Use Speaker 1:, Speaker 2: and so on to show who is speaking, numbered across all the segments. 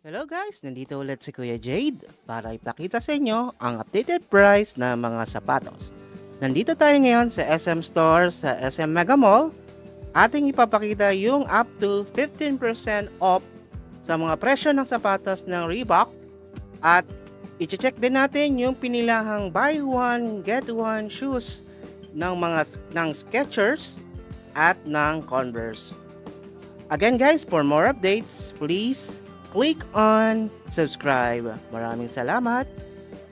Speaker 1: Hello guys! Nandito ulit si Kuya Jade para ipakita sa inyo ang updated price ng mga sapatos. Nandito tayo ngayon sa SM Store sa SM Mega Mall. Ating ipapakita yung up to 15% off sa mga presyo ng sapatos ng Reebok at i-check din natin yung pinilahang buy one get one shoes ng Skechers at ng Converse. Again guys, for more updates, please click on subscribe. Maraming salamat.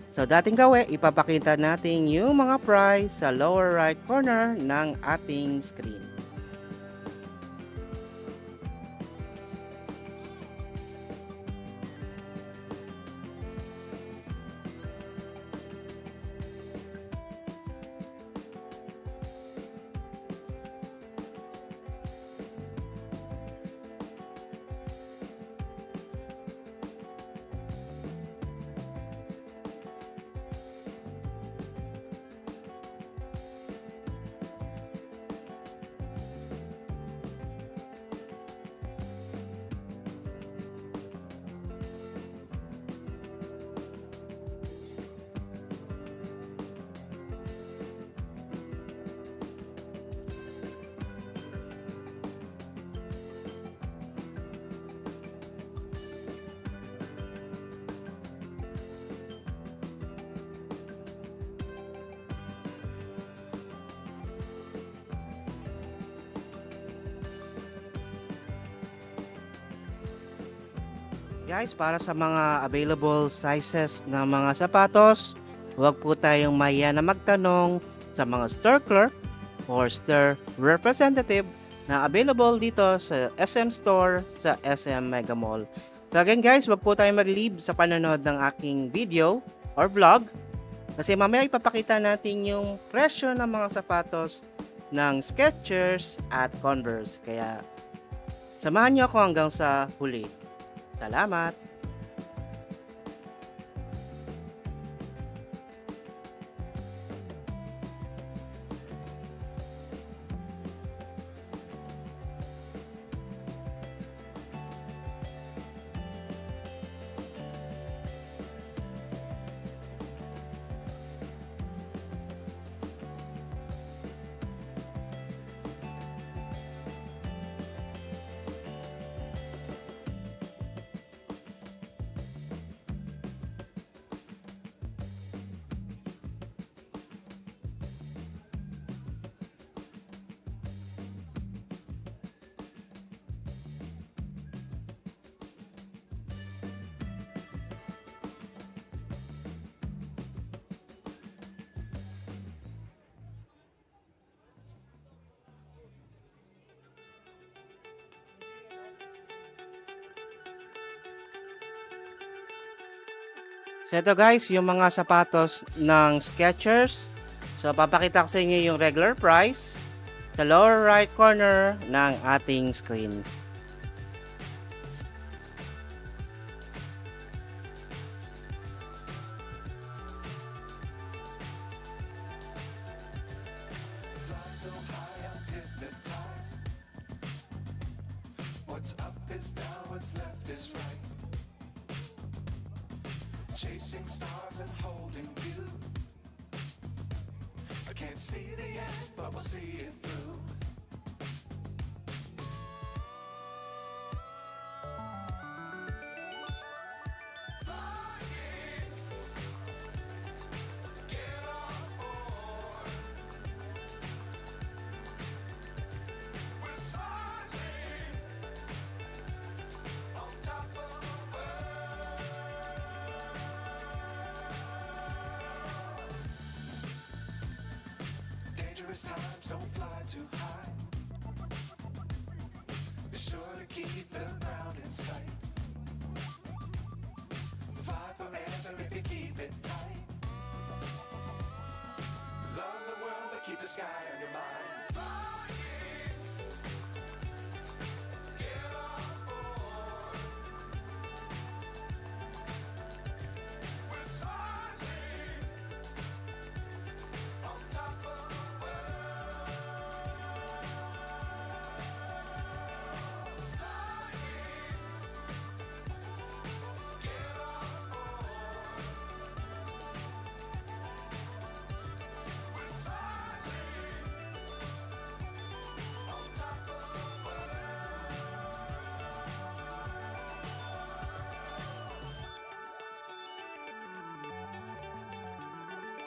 Speaker 1: So dating gawin, ipapakita natin yung mga price sa lower right corner ng ating screen. Guys, para sa mga available sizes ng mga sapatos, huwag po tayong mahiya na magtanong sa mga store clerk or store representative na available dito sa SM Store sa SM Mega Mall. So again guys, huwag po tayong mag-leave sa panonood ng aking video or vlog kasi mamaya ipapakita natin yung presyo ng mga sapatos ng Skechers at Converse. Kaya samahan niyo ako hanggang sa huli. Salamat! So ito guys, yung mga sapatos ng Skechers. So papakita ko sa inyo yung regular price sa lower right corner ng ating screen.
Speaker 2: What's up is down, what's left is right. Chasing stars and holding you. I can't see the end, but we'll see it through. Dangerous times don't fly too high. Be sure to keep the ground in sight. Fly forever if you keep it tight. Love the world but keep the sky on your mind.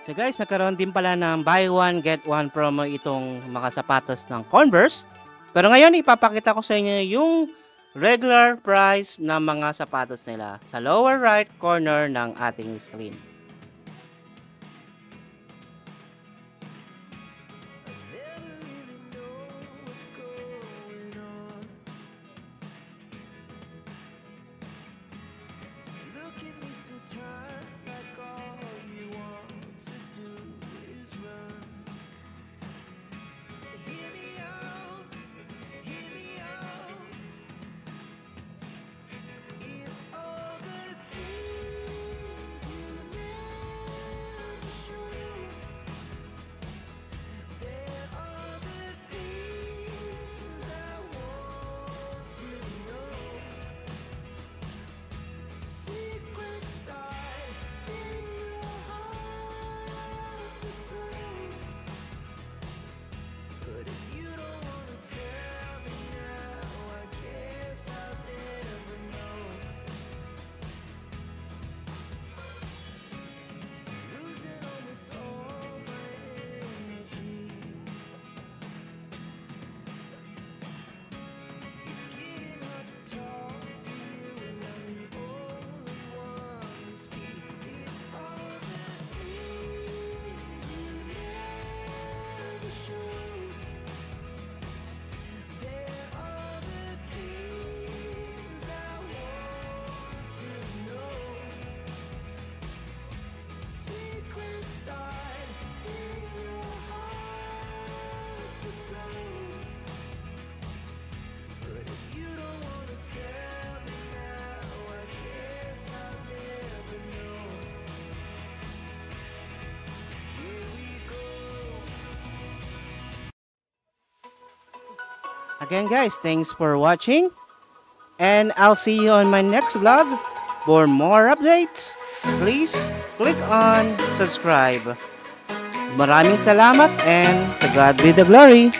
Speaker 1: So guys, nagkaroon din pala ng buy one get one promo itong mga sapatos ng Converse. Pero ngayon ipapakita ko sa inyo yung regular price ng mga sapatos nila sa lower right corner ng ating screen. Again guys, thanks for watching. And I'll see you on my next vlog. For more updates, please click on subscribe. Maraming salamat and to God be the glory.